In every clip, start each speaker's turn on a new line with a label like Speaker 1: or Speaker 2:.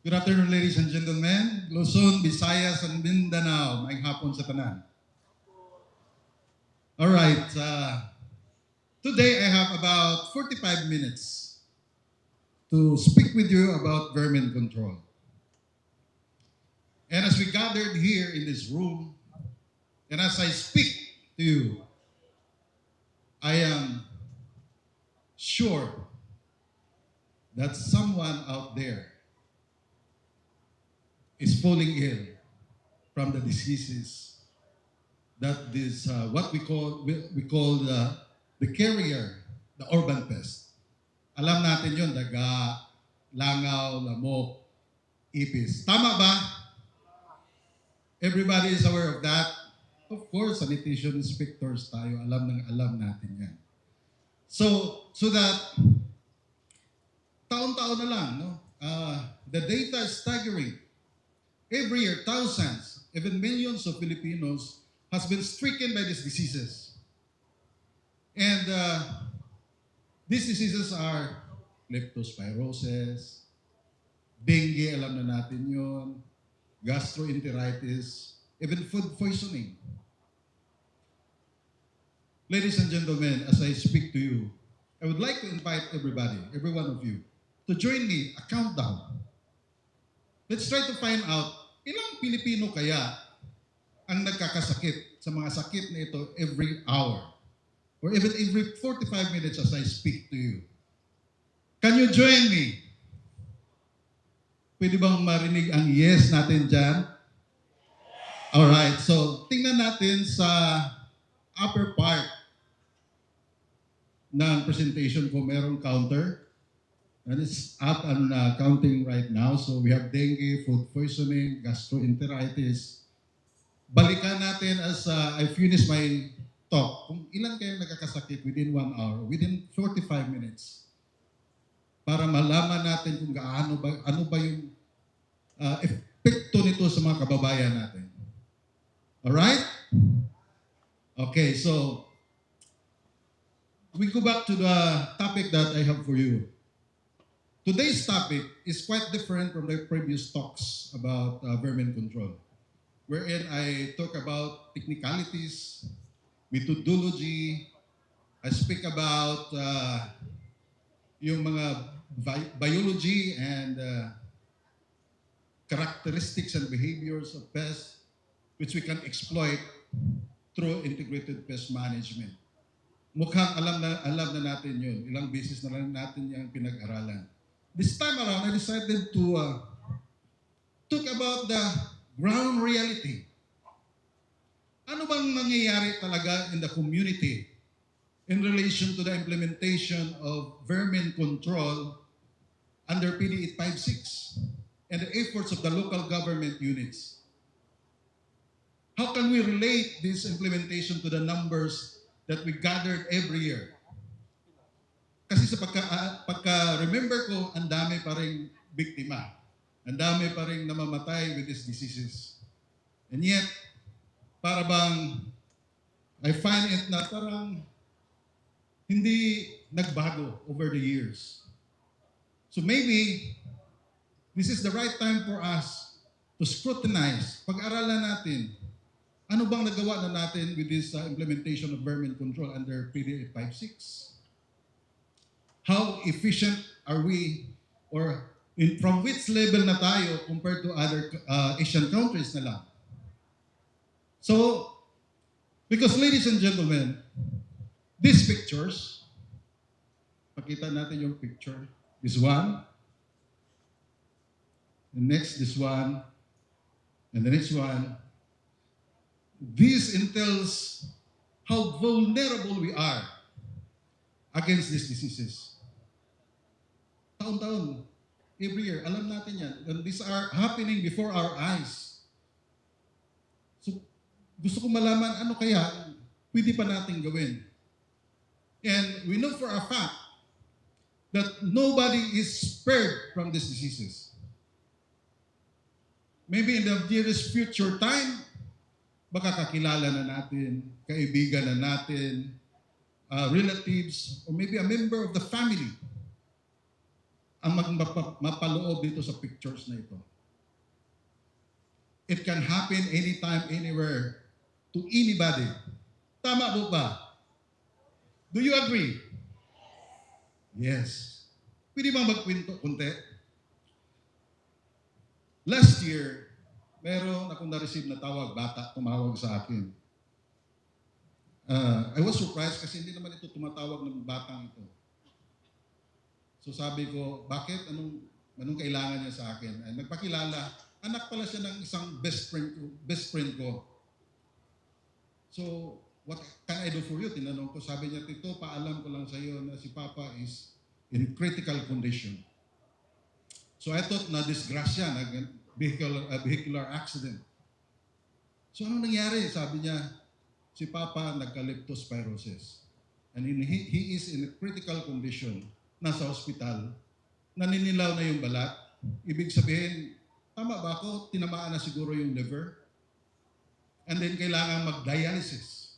Speaker 1: Good afternoon, ladies and gentlemen. Luzon, Visayas, and Mindanao. Maayong hapon sa tanan. All right. Today I have about 45 minutes to speak with you about vermin control. And as we gathered here in this room, and as I speak to you, I am sure that someone out there is falling ill from the diseases that is what we call the carrier, the urban pest. Alam natin yon, daga, langaw, lamok, ipis. Tama ba? Everybody is aware of that. Of course, sanitation inspectors tayo, alam natin yan. So that taon-taon na lang, no? The data is staggering. Every year, thousands, even millions of Filipinos has been stricken by these diseases. And these diseases are leptospirosis, dengue, alam na natin yon, gastroenteritis, even food poisoning. Ladies and gentlemen, as I speak to you, I would like to invite everybody, every one of you, to join me a countdown. Let's try to find out ilang Pilipino kaya ang nagkakasakit sa mga sakit na ito every hour or even every 45 minutes as I speak to you. Can you join me? Pwede bang marinig ang yes natin dyan? Alright, so tingnan natin sa upper part ng presentation ko, merong counter. And it's up and counting right now. So we have dengue, food poisoning, gastroenteritis. Balikan natin as I finish my talk, kung ilan kayo nagkakasakit within 1 hour, within 45 minutes, para malaman natin kung ano ba yung epekto nito sa mga kababayan natin. Alright? Okay, so we go back to the topic that I have for you. Today's topic is quite different from the previous talks about vermin control, wherein I talk about technicalities, methodology, I speak about yung mga biology and characteristics and behaviors of pests which we can exploit through integrated pest management. Mukhang alam na natin yun. Ilang beses na lang natin yung pinag-aralan. This time around, I decided to talk about the ground reality. Ano bang nangyayari talaga in the community in relation to the implementation of vermin control under PD 856 and the efforts of the local government units? How can we relate this implementation to the numbers that we gathered every year? Kasi sa pagka-remember ko, ang dami pa rin biktima. Ang dami pa rin namamatay with these diseases. And yet, para bang, I find it na parang hindi nagbago over the years. So maybe, this is the right time for us to scrutinize, pag-aralan natin, ano bang nagawa na natin with this implementation of vermin control under PD 856? How efficient are we, or from which level na tayo compared to other Asian countries na lang? So, because ladies and gentlemen, these pictures, pakita natin yung picture, this one, the next, this one, and the next one. This entails how vulnerable we are against these diseases. Taon-taon, every year, alam natin yan. And these are happening before our eyes. So, gusto ko malaman ano kaya pwede pa natin gawin. And we know for a fact that nobody is spared from these diseases. Maybe in the nearest future time, baka kakilala na natin, kaibigan na natin, relatives, or maybe a member of the family ang mapaloob dito sa pictures na ito. It can happen anytime, anywhere, to anybody. Tama po ba? Do you agree? Yes. Pwede bang magkwento kunti? Last year, meron akong na-receive na tawag, bata, tumawag sa akin. I was surprised kasi hindi naman ito tumatawag ng batang ito. So sabi ko, bakit? Anong kailangan niya sa akin? Ay, nagpakilala, anak pala siya ng isang best friend ko. So, what can I do for you? Tinanong ko, sabi niya, Tito, paalam ko lang sa iyo na si Papa is in critical condition. So I thought na disgrasya, na vehicular accident. So ano nangyari? Sabi niya, si Papa nagka-leptospirosis. And he is in a critical condition. Nasa hospital. Naninilaw na yung balat. Ibig sabihin, tama ba ako? Tinamaan na siguro yung liver. And then kailangan mag-dialysis.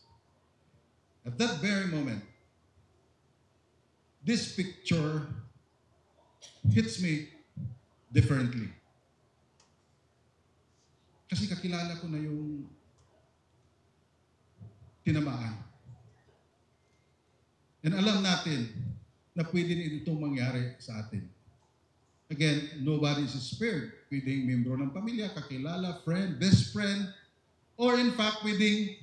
Speaker 1: At that very moment, this picture hits me differently. Kasi kakilala ko na yung tinamaan. And alam natin na pwede din itong mangyari sa atin. Again, nobody is spared. Pwedeng membro ng pamilya, kakilala, friend, best friend, or in fact, pwedeng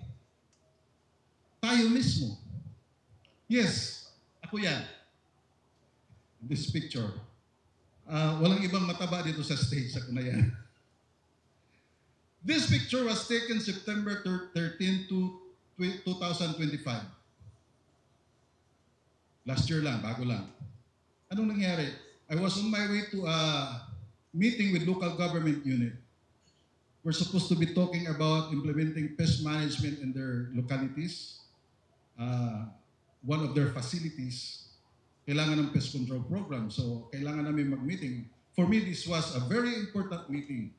Speaker 1: tayo mismo. Yes, ako yan. This picture. Walang ibang mataba dito sa stage. Ako na yan. This picture was taken September 13 to 2025. Last year lang, bago lang. Anong nangyari? I was on my way to a meeting with local government unit. We're supposed to be talking about implementing pest management in their localities. One of their facilities, kailangan ng pest control program. So, kailangan namin mag-meeting. For me, this was a very important meeting.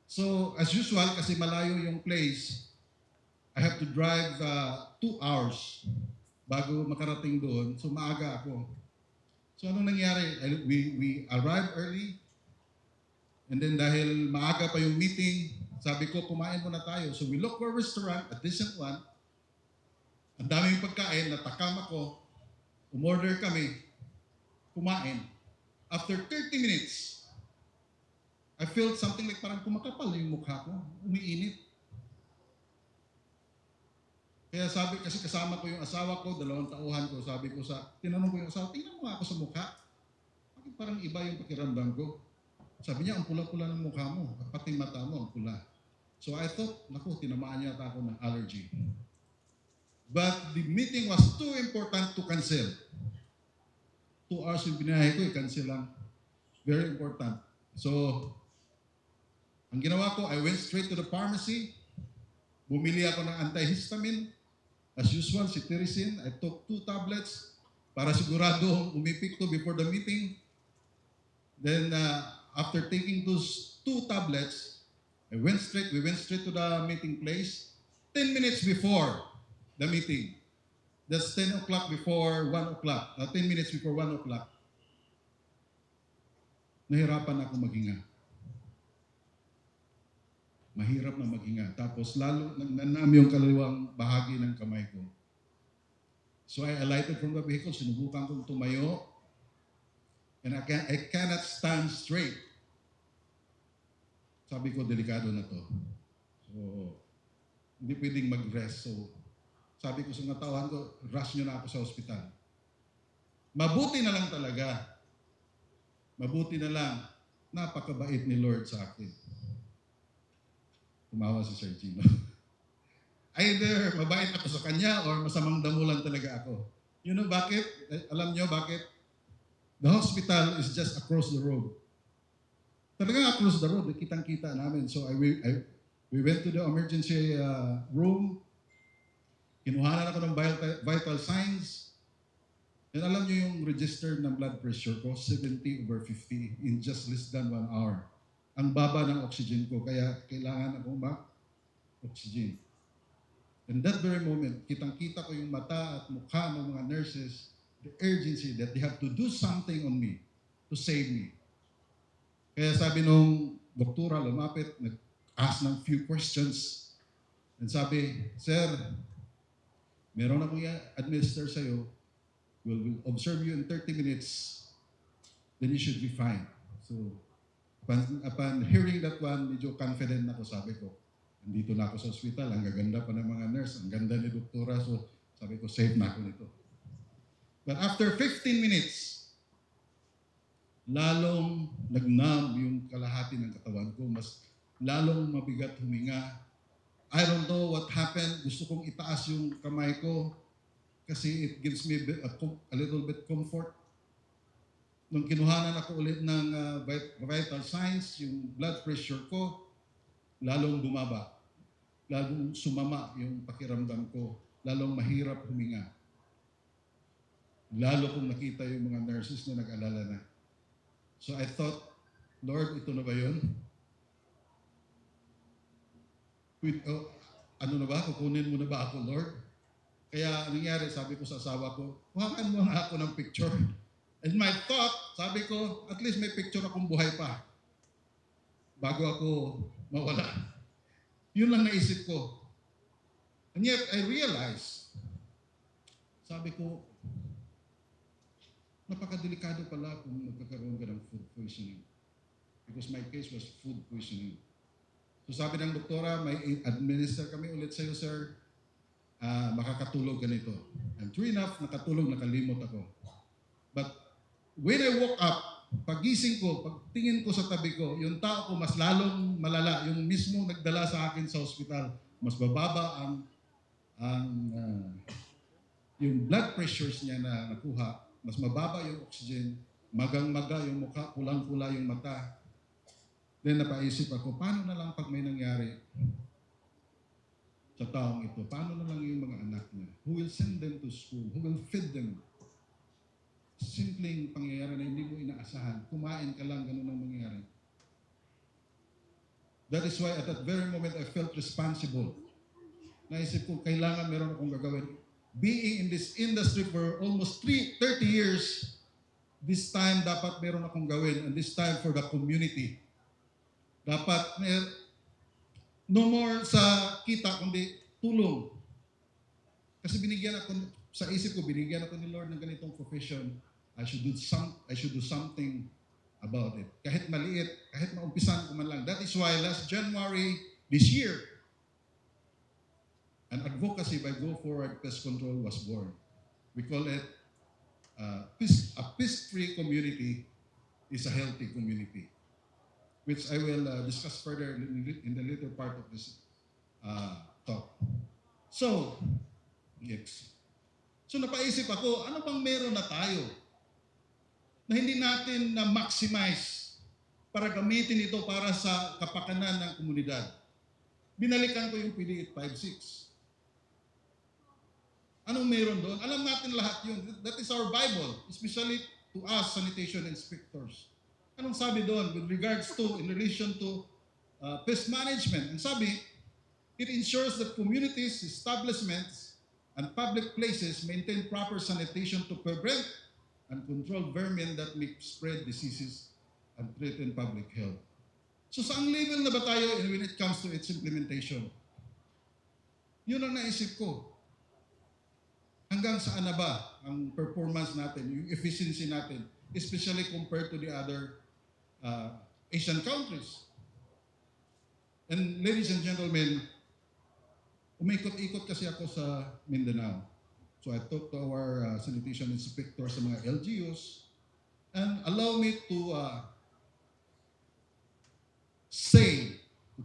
Speaker 1: So, as usual, kasi malayo yung place, I have to drive 2 hours bago makarating doon. So, maaga ako. So, anong nangyari? We arrived early. And then dahil maaga pa yung meeting, sabi ko, kumain muna tayo. So, we look for a restaurant, a decent one. Ang daming pagkain, natakam ako. Umorder kami. Kumain. After 30 minutes, I felt something like parang kumakapal yung mukha ko. Umiinit. Kaya sabi, kasi kasama ko yung asawa ko, 2 tauhan ko, sabi ko tinanong ko yung asawa, tingnan mo ako sa mukha. Bakit parang iba yung pakiramdam ko? Sabi niya, ang pula-pula ng mukha mo, pati mata mo, ang pula. So I thought, naku, tinamaan yata ako ng allergy. But the meeting was too important to cancel. 2 hours yung binahe ko, cancel lang. Very important. So, ang ginawa ko, I went straight to the pharmacy. Bumili ako ng antihistamine. As usual, si Cetirizine. I took 2 tablets para sigurado umipik to before the meeting. Then, after taking those 2 tablets, we went straight to the meeting place 10 minutes before the meeting. That's 10 o'clock before 1 o'clock. 10 minutes before 1 o'clock. Nahirapan ako maghinga. Mahirap na maghinga. Tapos lalo nanam yung kaliwang bahagi ng kamay ko. So I alighted from the vehicle, sinubukan kong tumayo, and I cannot stand straight. Sabi ko, delikado na to. So, hindi pwedeng mag-rest. So, sabi ko sa mga tauhan ko, rush nyo na ako sa ospital. Mabuti na lang talaga. Mabuti na lang. Napakabait ni Lord sa akin. Tumawa si Sir Gino. Either mabait ako sa kanya or masamang damulan talaga ako. You know bakit? Alam nyo bakit? The hospital is just across the road. Talagang across the road, kitang-kita namin. So we went to the emergency room. Kinuhanan ako ng vital signs. And alam nyo yung register ng blood pressure ko, 70/50 in just less than 1 hour. Ang baba ng oxygen ko, kaya kailangan akong oxygen. In that very moment, kitang-kita ko yung mata at mukha ng mga nurses, the urgency that they have to do something on me. to save me. Kaya sabi nung doktora, lumapit, nag-ask ng few questions. And sabi, Sir, meron akong i-administer sa'yo. We'll observe you in 30 minutes. Then you should be fine. So, upon hearing that one, medyo confident na ako, sabi ko. Nandito na ako sa hospital, ang gaganda pa ng mga nurse, ang ganda ni doktora. So, sabi ko, safe na ako nito. But after 15 minutes, lalong nagnam yung kalahati ng katawan ko. Mas lalong mabigat huminga. I don't know what happened. Gusto kong itaas yung kamay ko kasi it gives me a little bit comfort. Nung kinuhanan ako ulit ng vital signs, yung blood pressure ko, lalong bumaba. Lalong sumama yung pakiramdam ko. Lalong mahirap huminga. Lalo kong nakita yung mga nurses na nag-alala na. So I thought, Lord, ito na ba yun? Ano na ba? Kukunin mo na ba ako, Lord? Kaya nangyari, sabi ko sa asawa ko, kuhakan mo nga ako ng picture. And my thought, sabi ko, at least may picture akong buhay pa bago ako mawala. Yun lang naisip ko. And yet, I realized, sabi ko, napakadelikado pala kung magkakaroon ka ng food poisoning. Because my case was food poisoning. So sabi ng doktora, may administer kami ulit sa'yo, sir. Makakatulog ganito. And true enough, nakatulog, nakalimot ako. But when I woke up, pagising ko, pagtingin ko sa tabi ko, yung tao ko mas lalong malala. Yung mismo nagdala sa akin sa ospital, mas bababa yung blood pressures niya na nakuha, mas mababa yung oxygen, magang-maga yung mukha, kulang-kula yung mata. Then napaisip ako, paano na lang pag may nangyari sa taong ito? Paano na lang yung mga anak niya? Who will send them to school? Who will feed them? Simpleng pangyayari na hindi mo inaasahan. Kumain ka lang, ganun ang mangyayari. That is why at that very moment I felt responsible. Naisip ko, kailangan meron akong gagawin. Being in this industry for almost 30 years, this time dapat meron akong gawin, and this time for the community. Dapat no more sa kita, kundi tulong. Kasi binigyan ako, sa isip ko, binigyan ako ni Lord ng ganitong profession. I should do something about it. Kahit maliit, kahit maumpisan ko man lang. That is why last January this year, an advocacy by Go Forward Pest Control was born. We call it a pest-free community is a healthy community, which I will discuss further in the later part of this talk. So, next. So napaisip ako, ano bang meron na tayo na hindi natin na-maximize para gamitin ito para sa kapakanan ng komunidad? Binalikan ko yung PDET 5.6. Anong meron doon? Alam natin lahat yun. That is our Bible, especially to us, sanitation inspectors. Anong sabi doon with regards to, in relation to pest management? Ang sabi, it ensures that communities, establishments, and public places maintain proper sanitation to prevent and control vermin that may spread diseases and threaten public health. So saan level na ba tayo when it comes to its implementation? Yun ang naisip ko. Hanggang saan na ba ang performance natin, yung efficiency natin, especially compared to the other Asian countries. And ladies and gentlemen, umikot-ikot kasi ako sa Mindanao. So I talked to our sanitation inspectors sa mga LGUs, and allow me to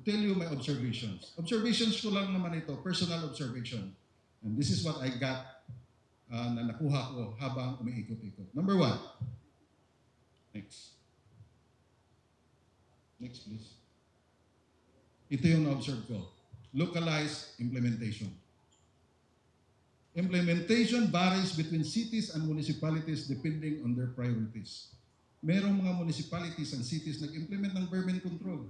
Speaker 1: tell you my observations. Observations ko lang naman ito, personal observation. And this is what I got na nakuha ko habang umiikot-ikot. Number 1. Next. Next, please. Ito yung na-observe ko. Localized implementation. Implementation varies between cities and municipalities depending on their priorities. Merong mga municipalities and cities nag-implement ng vermin control.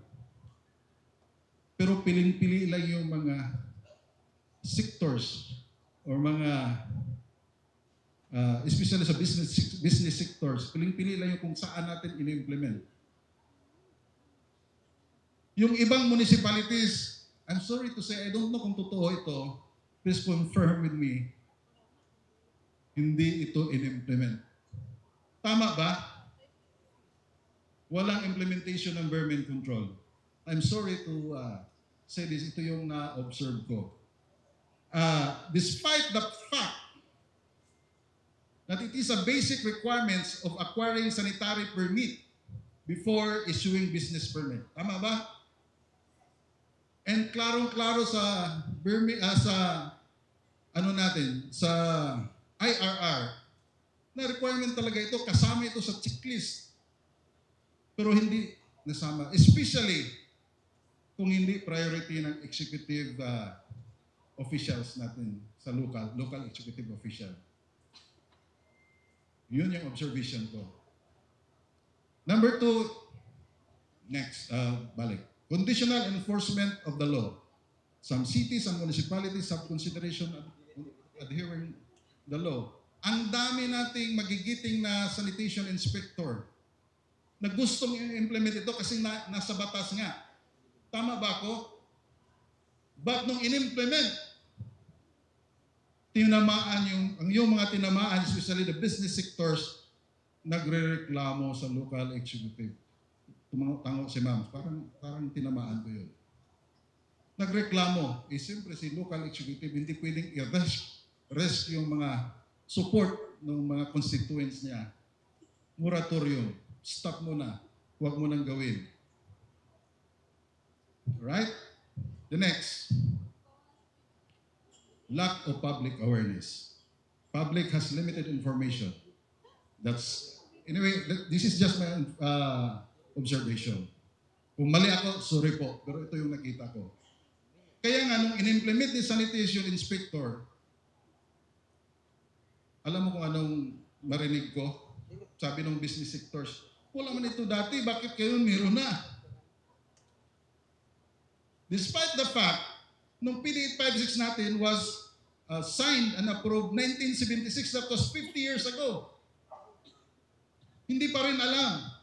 Speaker 1: Pero piling-pili lang yung mga sectors or mga especially sa business sectors, piling-pili lang yung kung saan natin ini-implement. Yung ibang municipalities, I'm sorry to say, I don't know kung totoo ito, please confirm with me, hindi ito in-implement. Tama ba? Walang implementation ng vermin control. I'm sorry to say this, ito yung na-observe ko. Despite the fact that it is a basic requirements of acquiring sanitary permit before issuing business permit. Tama ba? And klarong-klaro sa sa IRR na requirement talaga ito, kasama ito sa checklist. Pero hindi nasama, especially kung hindi priority ng executive officials natin sa local executive official. Yun yung observation ko. Number 2, next, balik. Conditional enforcement of the law. Some cities and municipalities have consideration of adhering the law. Ang dami nating magigiting na sanitation inspector na gustong i-implement ito kasi nasa batas nga. Tama ba ako? But nung in-implement, yung mga tinamaan, especially the business sectors, nagre-reklamo sa local executive. Tumango si ma'am, parang tinamaan ko yun. Nagreklamo, siyempre si local executive, hindi pwedeng i-rest yung mga support ng mga constituents niya. Moratorium, stop mo na, huwag mo nang gawin. Right? The next, lack of public awareness. Public has limited information. This is just my observation. Kung mali ako, sorry po, pero ito yung nakita ko. Kaya nga, nung in-implement ni sanitation inspector, alam mo kung anong marinig ko? Sabi ng business sectors, wala man ito dati, bakit kayo meron na? Despite the fact, nung PD 856 natin was signed and approved 1976, that was 50 years ago. Hindi pa rin alam.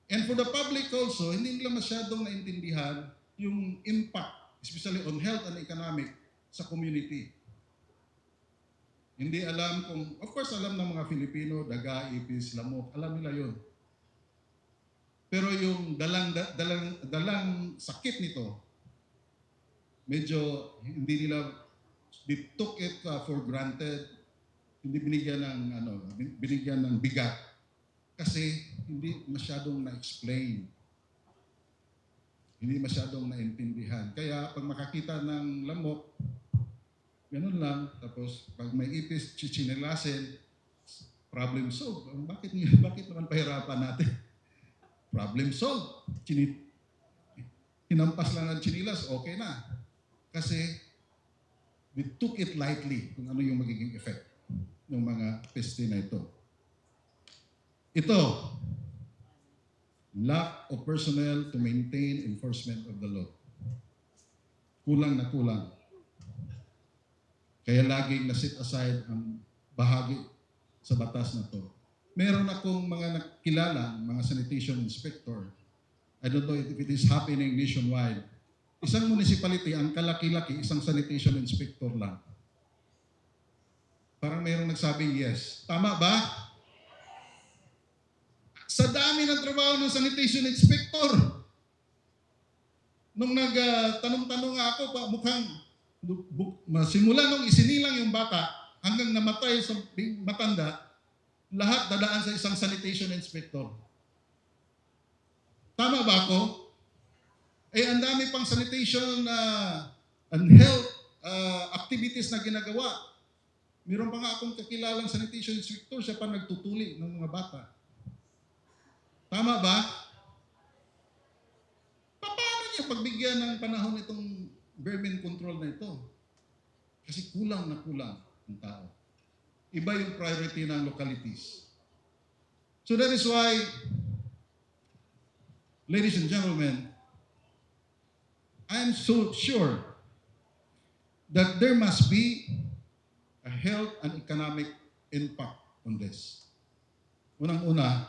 Speaker 1: And for the public also, hindi nila masyadong naintindihan yung impact, especially on health and economic, sa community. Hindi alam kung, of course alam ng mga Filipino, daga, ipis, lamok, alam nila yun. Pero yung dalang sakit nito, medyo hindi nila, they took it for granted, hindi binigyan ng bigat kasi hindi masyadong na-explain. Hindi masyadong naintindihan. Kaya pag makakita ng lamok, ganun lang, tapos pag may ipis, chichinilasin, problem solved. Bakit naman pahirapan natin? Problem solved. Hinampas lang ang chinilas, okay na. Kasi we took it lightly kung ano yung magiging effect ng mga peste na ito. Ito, lack of personnel to maintain enforcement of the law. Kulang na kulang. Kaya laging na-set aside ang bahagi sa batas na to. Meron akong mga nakilala, mga sanitation inspector. I don't know if it is happening nationwide. Isang municipality, ang kalaki-laki, isang sanitation inspector lang. Parang mayroong nagsabing yes. Tama ba? Sa dami ng trabaho ng sanitation inspector, nung nagtanong-tanong ako, mukhang simula nung isinilang yung bata hanggang namatay sa matanda, lahat dadaan sa isang sanitation inspector. Tama ba ako? Ang dami pang sanitation and health activities na ginagawa. Meron pa nga akong kakilalang sanitation inspector, siya pa nagtutuli ng mga bata. Tama ba? Paano niya pagbigyan ng panahon itong vermin control na ito? Kasi kulang na kulang ang tao. Iba yung priority ng localities. So that is why, ladies and gentlemen, I am so sure that there must be a health and economic impact on this. Unang-una,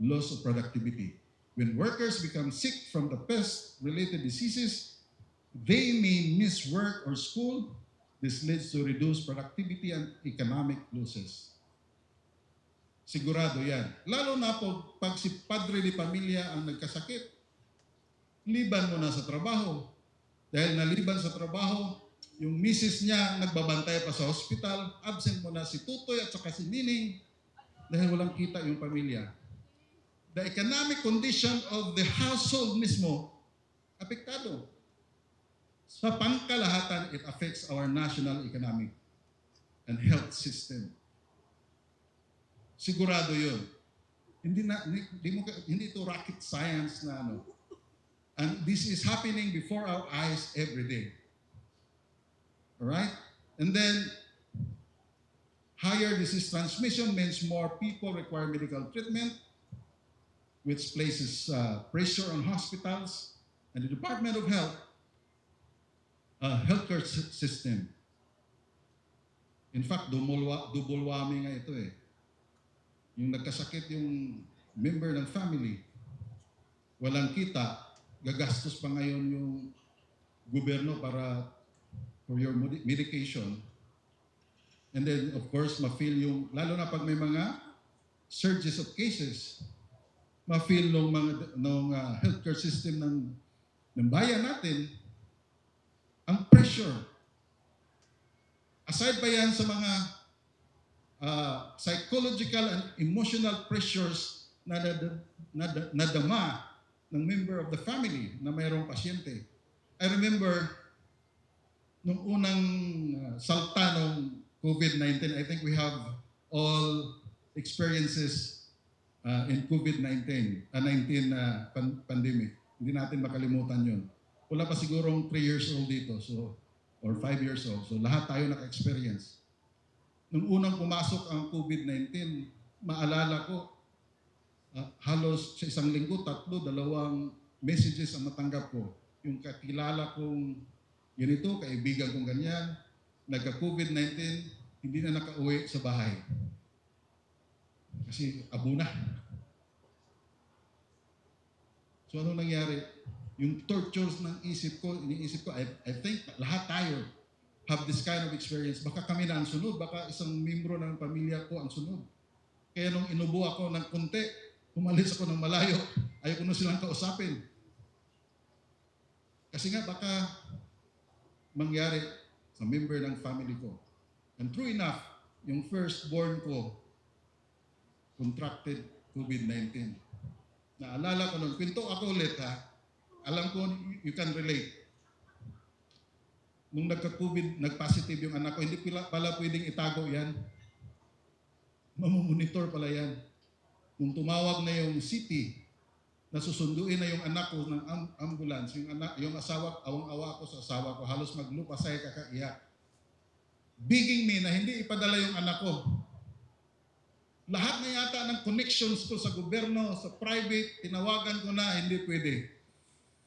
Speaker 1: loss of productivity. When workers become sick from the pest-related diseases, they may miss work or school. This leads to reduced productivity and economic losses. Sigurado yan. Lalo na po pag si padre de pamilya ang nagkasakit, liban mo na sa trabaho. Dahil naliban sa trabaho, yung misis niya nagbabantay pa sa hospital, absent mo na si Tutoy at saka si Nining dahil walang kita yung pamilya. The economic condition of the household mismo, apektado. Sa pangkalahatan, it affects our national economic and health system. Sigurado yun. Hindi ito rocket science na ano. And this is happening before our eyes every day. Alright? And then, higher disease transmission means more people require medical treatment, which places pressure on hospitals and the Department of Health, healthcare system. In fact, double whammy nga ito eh. Yung nagkasakit yung member ng family, walang kita, gagastos pa ngayon yung gobyerno para for your medication. And then, of course, ma-feel yung, lalo na pag may mga surges of cases, ma-feel ng healthcare system ng bayan natin, ang pressure. Aside pa yan sa mga psychological and emotional pressures na nadama ng member of the family na mayroong pasyente. I remember, nung unang salta ng COVID-19, I think we have all experiences in COVID-19, pandemic. Hindi natin makalimutan yun. Wala pa sigurong 3 years old dito, so or 5 years old. So lahat tayo naka-experience. Nung unang pumasok ang COVID-19, maalala ko, halos sa isang linggo, 2 messages ang natanggap ko. Yung kakilala kong ganito, kaibigan kong ganyan, nagka-COVID-19, hindi na nakauwi sa bahay. Kasi abo na. So ano nangyari? Yung tortures ng iniisip ko, I think lahat tayo have this kind of experience. Baka kami na ang sunod, baka isang membro ng pamilya ko ang sunod. Kaya nung inubo ako ng konti, umalis ako ng malayo, ayoko na silang kausapin. Kasi nga baka mangyari sa member ng family ko. And true enough, yung firstborn ko contracted COVID-19. Naalala ko nun, kwento ako ulit ha, alam ko you can relate. Nung nagka-COVID, nag-positive yung anak ko, hindi pala pwedeng itago yan. Mamomonitor pala yan. Nung tumawag na yung city, nasusunduin na yung anak ko ng ambulance, yung asawa, awang-awa ko sa asawa ko, halos maglupasay kakaiyak. Begging me na hindi ipadala yung anak ko. Lahat na yata ng connections ko sa gobyerno, sa private, tinawagan ko na, hindi pwede.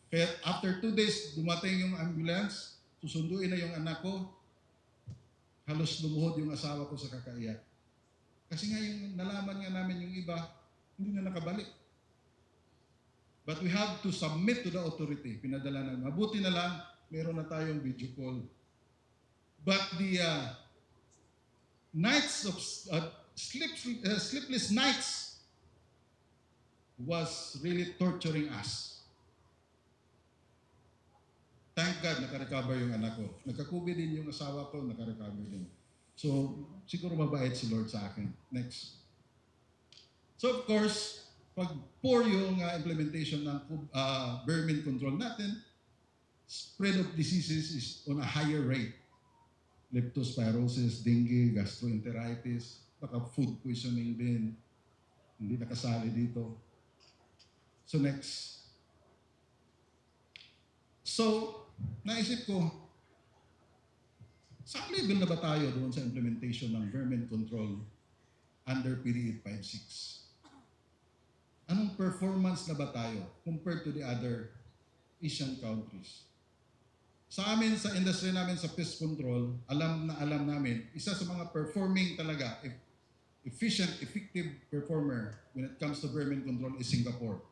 Speaker 1: Kaya after 2 days, dumating yung ambulance, susunduin na yung anak ko, halos lumuhod yung asawa ko sa kakaiyak. Kasi nga yung nalaman nga namin yung iba, hindi na nakabalik. But we have to submit to the authority. Pinadala na. Mabuti na lang, meron na tayong video call. But the nights of sleepless nights was really torturing us. Thank God, nakarecover yung anak ko. Nagka-COVID din yung asawa ko, nakarecover din. So, siguro mabait si Lord sa akin. Next. So, of course, pag poor yung implementation ng vermin control natin, spread of diseases is on a higher rate. Leptospirosis, dengue, gastroenteritis, baka food poisoning din. Hindi nakasali dito. So, next. So, naisip ko, saan level na ba tayo doon sa implementation ng vermin control under PDE 5.6? Anong performance na ba tayo compared to the other Asian countries? Sa amin, sa industry namin sa pest control, alam namin, isa sa mga performing talaga, efficient, effective performer when it comes to vermin control is Singapore.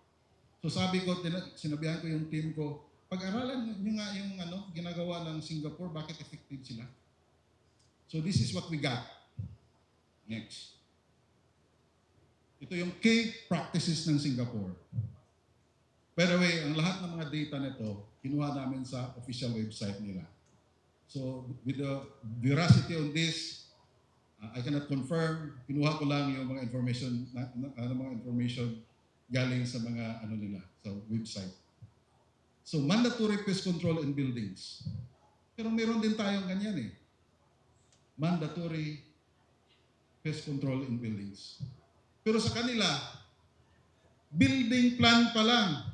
Speaker 1: So sabi ko, sinabihan ko yung team ko, pag-aralan nyo nga yung ginagawa ng Singapore, bakit effective sila. So this is what we got. Next. Ito yung key practices ng Singapore. By the way, ang lahat ng mga data nito, kinuha namin sa official website nila. So with the veracity on this, I cannot confirm. Kinuha ko lang yung mga information, galing sa mga nila, sa website. So mandatory pest control in buildings. Pero meron din tayong ganyan eh. Mandatory pest control in buildings. Pero sa kanila, building plan pa lang,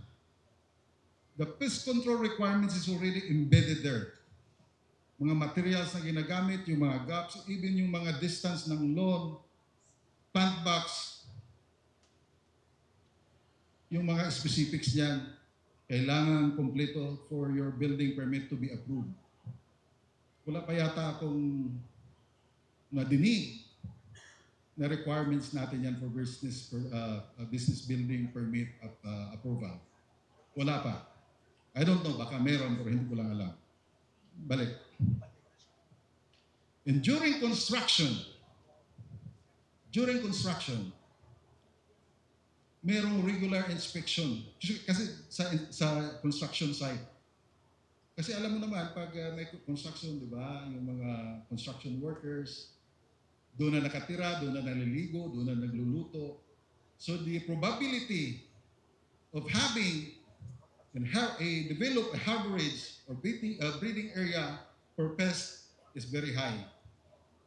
Speaker 1: the pest control requirements is already embedded there. Mga materials na ginagamit, yung mga gaps, even yung mga distance ng lawn, plant box, yung mga specifics niyan, kailangan kompleto for your building permit to be approved. Wala pa yata akong nadinig na requirements natin yan for business building permit approval. Wala pa. I don't know, baka meron pero hindi ko lang alam. Balik. And during construction, merong regular inspection. Kasi sa construction site. Kasi alam mo naman, pag may construction, di ba, yung mga construction workers, doon na nakatira, doon na naliligo, doon na nagluluto. So the probability of having develop a harborage or breeding area for pests is very high.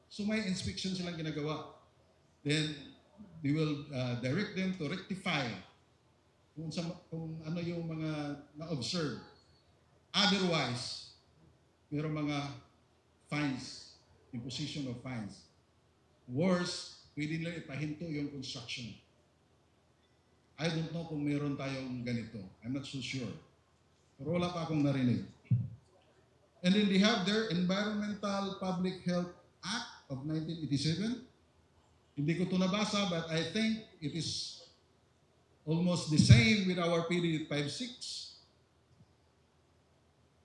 Speaker 1: So may inspection silang ginagawa. Then they will direct them to rectify kung ano yung mga na-observe. Otherwise, mayroong mga fines, imposition of fines. Worse, pwede nila ipahinto yung construction. I don't know kung meron tayong ganito. I'm not so sure. Pero wala pa akong narinig. And then they have their Environmental Public Health Act of 1987. Hindi ko ito nabasa, but I think it is almost the same with our PD 56.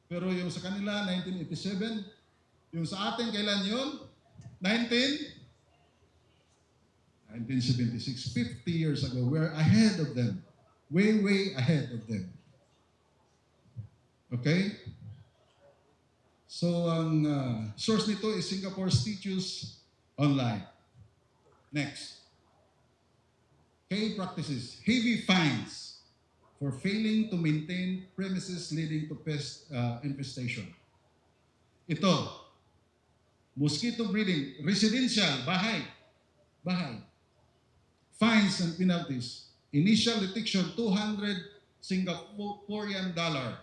Speaker 1: Pero yung sa kanila, 1987. Yung sa atin, kailan yun? 1976, 50 years ago. We're ahead of them. Way, way ahead of them. Okay? So, ang source nito is Singapore Statutes Online. Next. Key practices. Heavy fines for failing to maintain premises leading to pest infestation. Ito. Mosquito breeding. Residential. Bahay. Fines and penalties. Initial detection, 200 Singaporean dollar.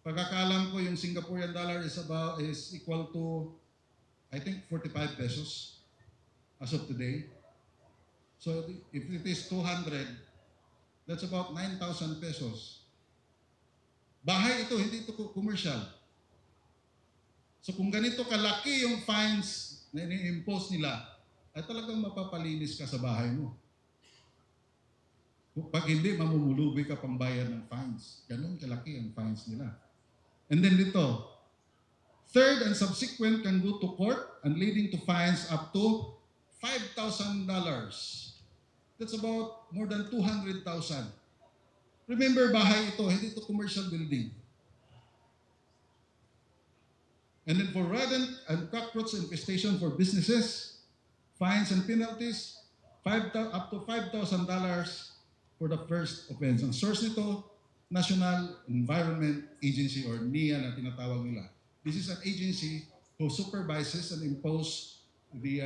Speaker 1: Pagkakalam ko, yung Singaporean dollar is equal to, I think, 45 pesos as of today. So if it is 200, that's about 9,000 pesos. Bahay ito, hindi ito commercial. So kung ganito kalaki yung fines na ini-impose nila, ay talagang mapapalinis ka sa bahay mo. Pag hindi, mamumulubi ka pang bayad ng fines. Ganun kalaki ang fines nila. And then dito, third and subsequent can go to court and leading to fines up to $5,000. That's about more than 200,000. Remember, bahay ito, hindi ito commercial building. And then for rodent and cockroach infestation for businesses, fines and penalties, up to $5,000 for the first offense. Ang source nito, National Environment Agency or NIA na tinatawag nila. This is an agency who supervises and imposes the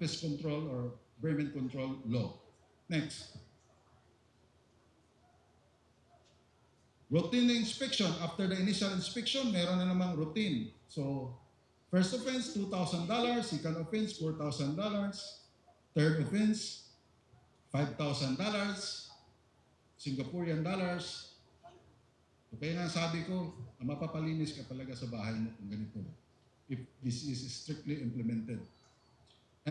Speaker 1: pest control or vermin control law. Next. Routine inspection. After the initial inspection, meron na namang routine. So, first offense, $2,000. Second offense, $4,000. Third offense, $5,000. Singaporean dollars. So, kaya nga sabi ko, mapapalinis ka talaga sa bahay mo kung ganito. If this is strictly implemented.